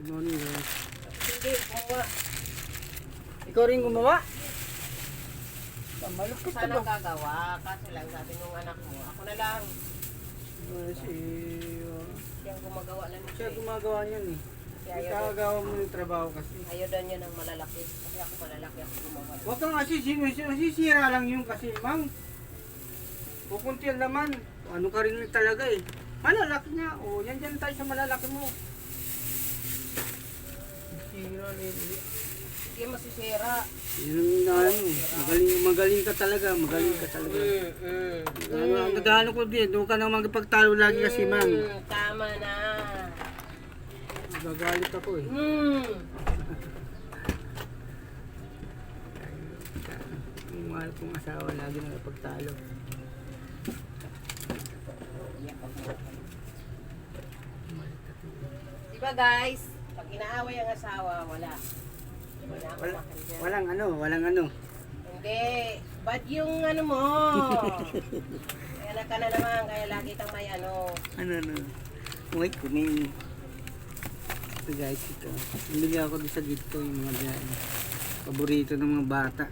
Good morning guys. Hindi, gumawa. Ikaw rin gumawa? Malupit ka Sana ba? gagawa. Kaso lang sabi nung anak mo, ako na lang. Siyang gumagawa lang Siya ito eh. gumagawa niyan eh. Kaya ayaw, Ikagawa mo yung trabaho kasi. ayaw daw niya ng malalaki. Kasi ako malalaki ako gumawa. Huwag kang masisira lang yun kasi mang. Pupunti ang laman. Ano ka rin talaga eh. Malalaki nga. O yan dyan tayo sa malalaki mo. Sira rin. Hindi masisira. Yun na ano. Magaling ka talaga. Magaling ka talaga. Ang nagano ko din. Doon ka nang magpagtalo lagi kasi mang. Tama na. Gagalit ako eh. Yung mahal kong asawa lagi na napagtalo. Diba guys? Pag inaaway ang asawa, wala. Walang ano. Hindi. Bad yung ano mo. Kaya ka na naman. Kaya lagi kang may ano. Ano. Wait, kunin. Ito guys, ito. Bumili ako doon sa gitko yung mga dyan. Paborito ng mga bata.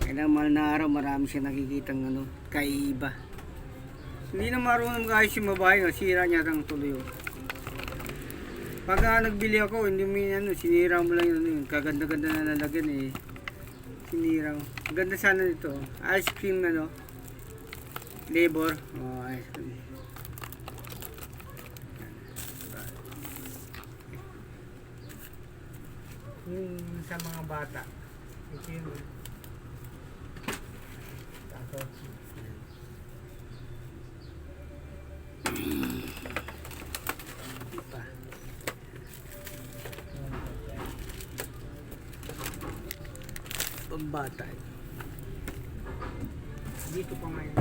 Kailangan mahal na araw, marami siya nakikitang ano, kaiba. Hindi na marunong guys yung babae, nasira niya ang tuloy. Pag nagbili ako, hindi mo yun, sinira mo lang yun. Kaganda-ganda na nalagyan eh. Sinira mo. Ang ganda sana nito. Ice cream flavor. Oh, ice cream. Yung sa mga bata. Ito yun. Tapos. Pa. Pambata. Dito pa ngayon.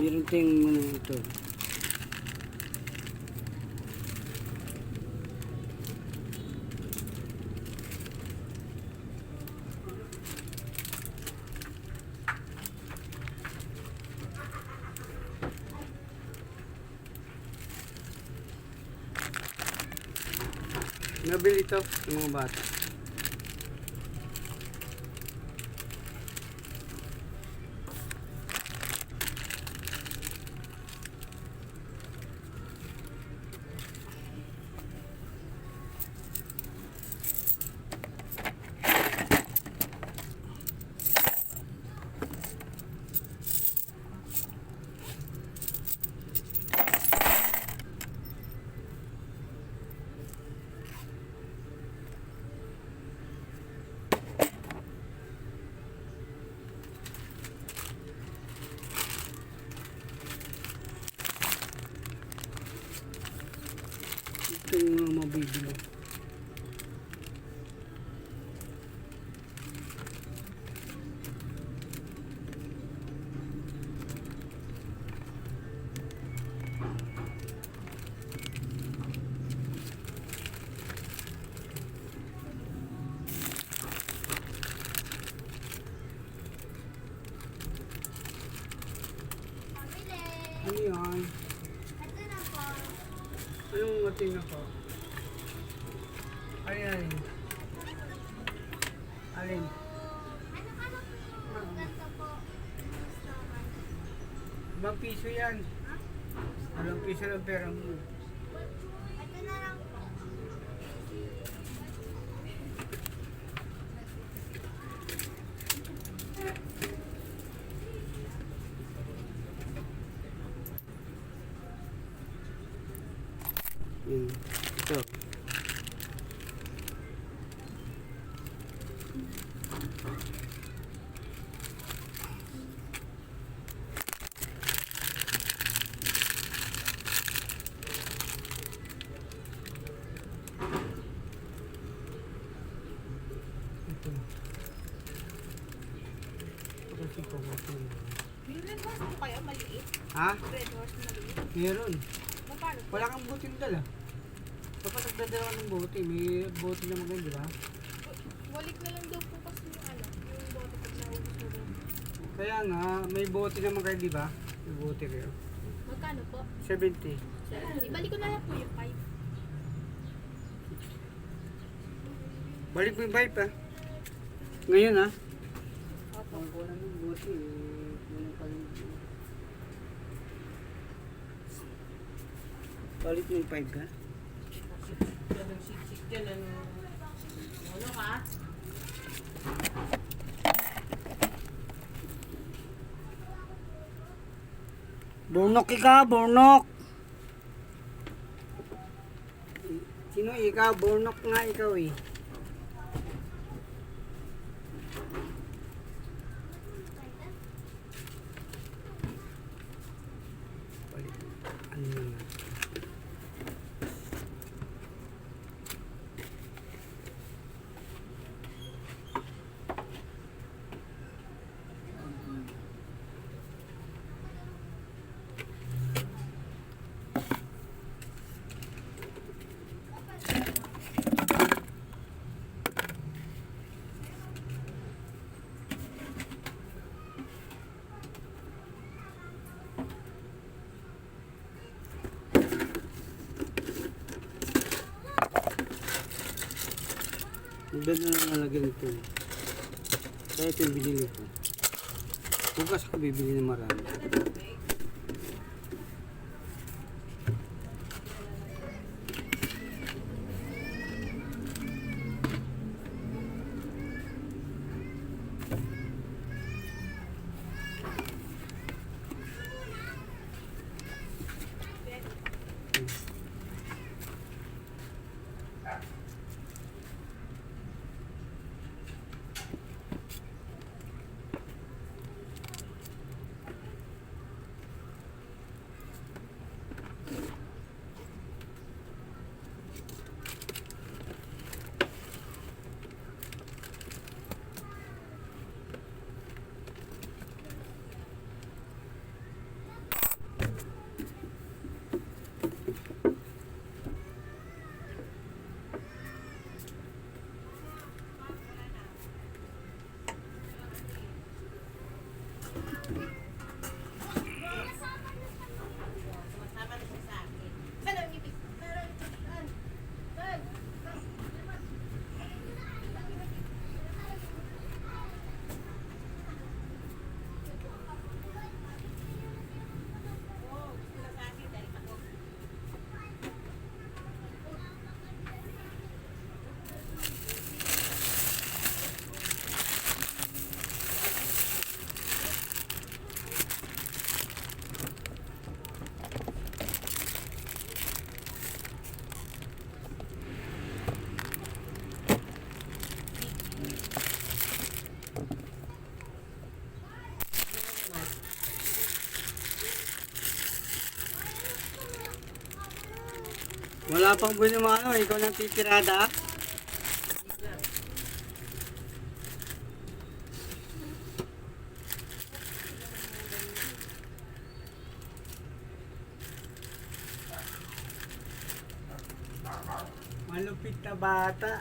Meron tayong ano ito. Nabili ito ng mga bata. tingnan ko. Alin? Alin? Ibang piso yan. Walang piso lang pera mo. Ito. Red horse po kayo, maliit. Ha? Red horse maliit. Meron. Paano po? Wala kang buting dala. Dapat nagdadala ka ng bote. May bote naman kayo, di ba? Walik na lang daw po kasi yung ano, yung bote pag naubos na daw. Kaya nga, may bote naman kayo, di ba? May bote kayo. Magkano po? 70. Ibalik ko na lang po yung 5. Balik mo yung vibe, ha? Ngayon, ha? Opo. Ang kulang ng bote, kulang pa rin. Balik mo yung 5, ha? Yan ang siksik dyan, ano ka? Burnok ikaw, burnok! Sino ikaw? Burnok nga ikaw eh. Balik. Ano naman? Ang ganda na nalagyan ito. Kaya ito yung binili ko. Bukas ako bibili ng marami. Sumasama na siya sa akin. Saan ang ibig? Saan? Oo, gusto na sa akin dahil ako. Wala pang buwan yung ano, ikaw nang titirada. Malupit na bata.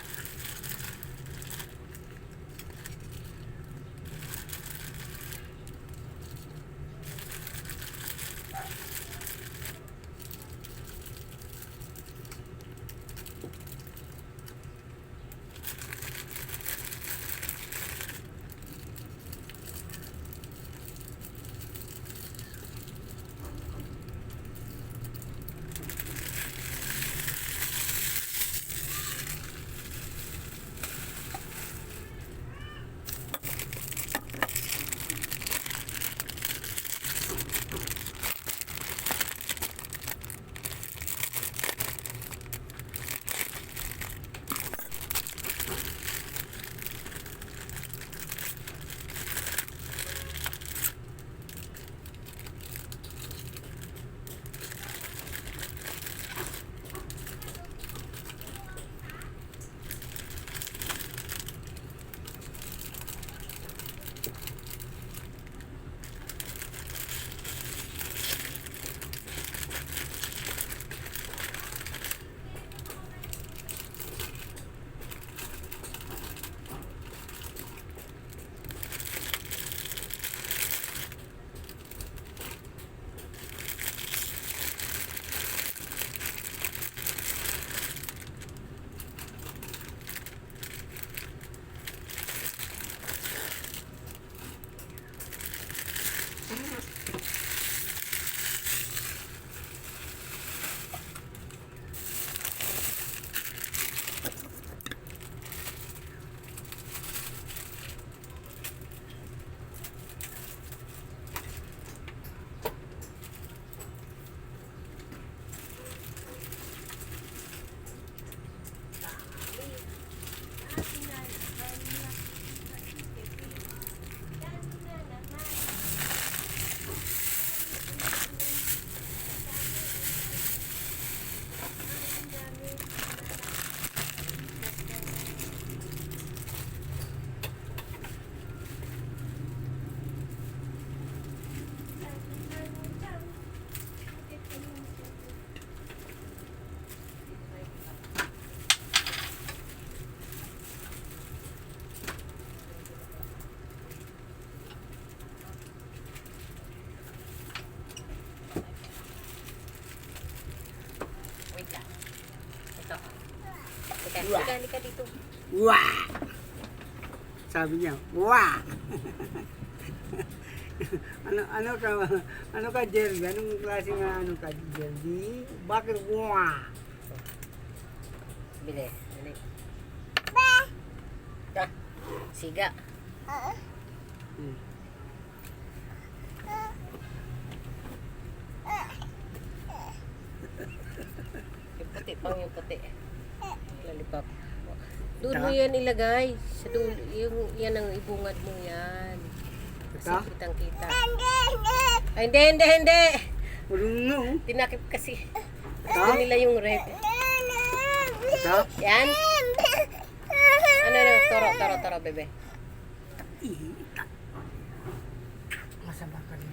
Dali ka dito. Wah! Sabi niya, wah! ano ka, Jerby? Anong klase nga ano ka, Jerby? Bakit wah? Bili. Bili. Ah, siga. Hmm. Yung puti pang yung puti. Lollipop. Doon mo yan ilagay. Sa dulo, yan ang ibungad mo yan. Kasi Ito? kitang kita. Ay, hindi. Walang no. Tinakip kasi. Ito? Gusto nila yung red. Ito? Yan. Ano, toro, bebe. Masama ka rin.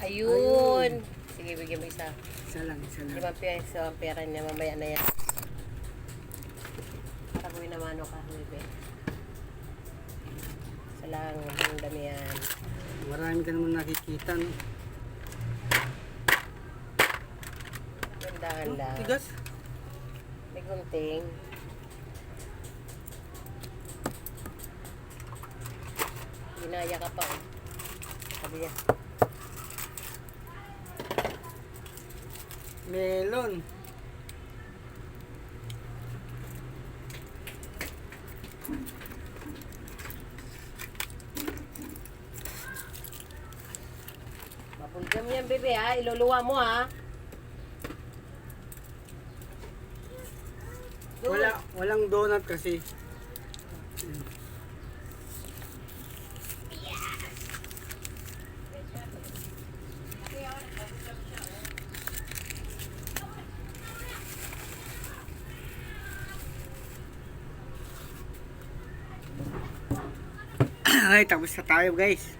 Ayun. Sige, bigyan mo isa. Isa lang. 5 piso ang pera niya. Mamaya na yan. Tabuin naman ka, bebe. Isa lang. Ang dami yan. Marami ka naman nakikita, no? Gandahan lang. Tigas? May gunting. Ginaya ka pa. Oh. Sabi niya. Melon. Mapulgam yan, bebe, ha? Iluluwa mo, ha? Doon. Walang donut kasi. Ay, tapos na tayo, guys.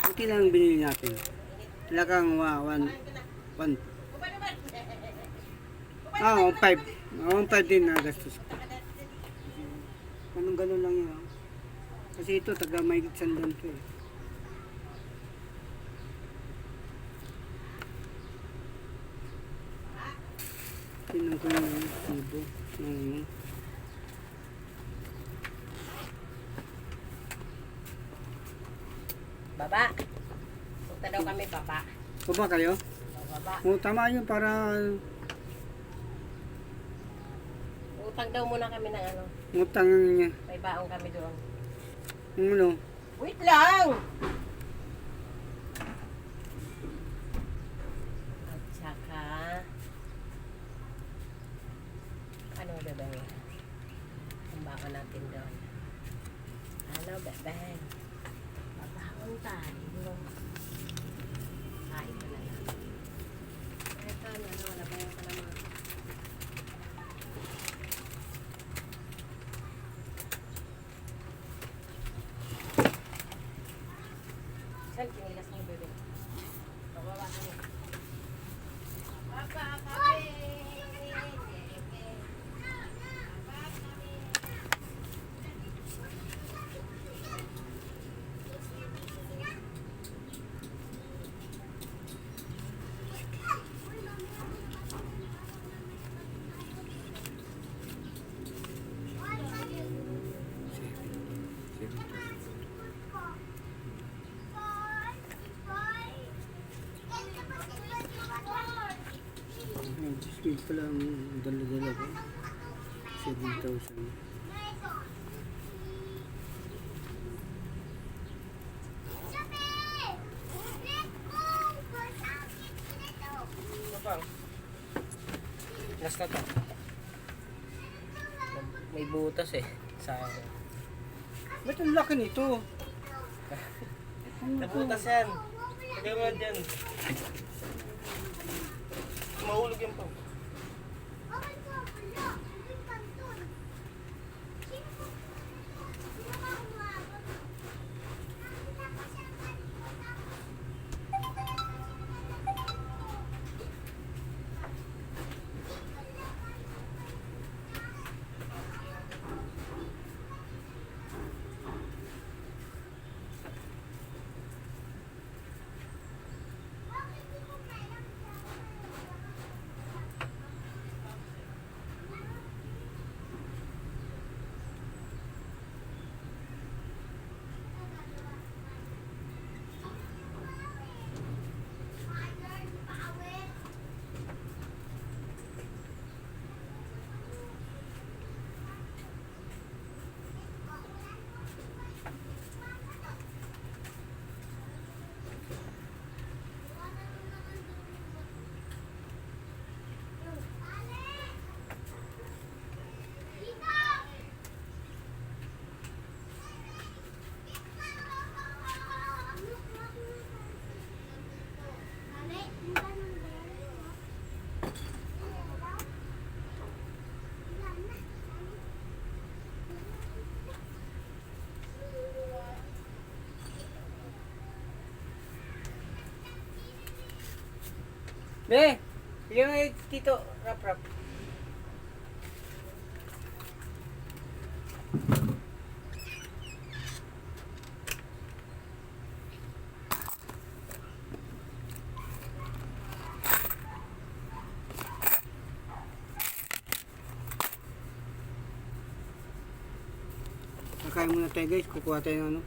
Buti lang binili natin. Talagang 1 5 din na gastos ko. Ganun lang yun. Kasi ito, taga Maygit Sandan to eh. Tinan ko yung tibo. Baba. Punta daw kami, baba. Baba kayo? Baba. Tama yun para Utang daw muna kami ng ano. utang niya. May baong kami doon. Yung ano? Wait lang! At saka... Ano, bebe? Ang baka natin doon. Ano, bebe? Babaon tayo. Kain ka na lang. Ito, ano, wala ba yung kalamang? Saan kinilas mo, bebe? Pababa ka niya. Papa, kape! Speed pala ang dala-dala ko. 7,000. Last na to. May butas eh. Sayang. Ba't ang laki nito? Nabutas yan. Lagay mo dyan. Mahulog yan pa. Be, yung tito, rap. Kakain muna tayo guys, kukuha tayo ng ano.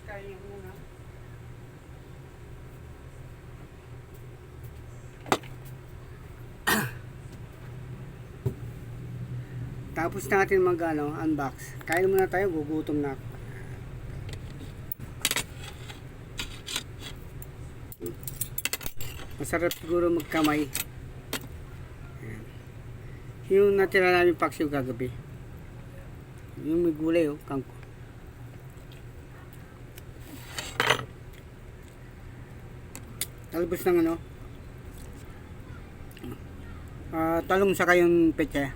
Kain muna. Tapos natin unbox. Kain muna tayo, gugutom na ako. Masarap siguro magkamay. Ayan. Yung natira namin paksiw kagabi. Yung may gulay kangko. Talbos ng talong sa kayong pecha.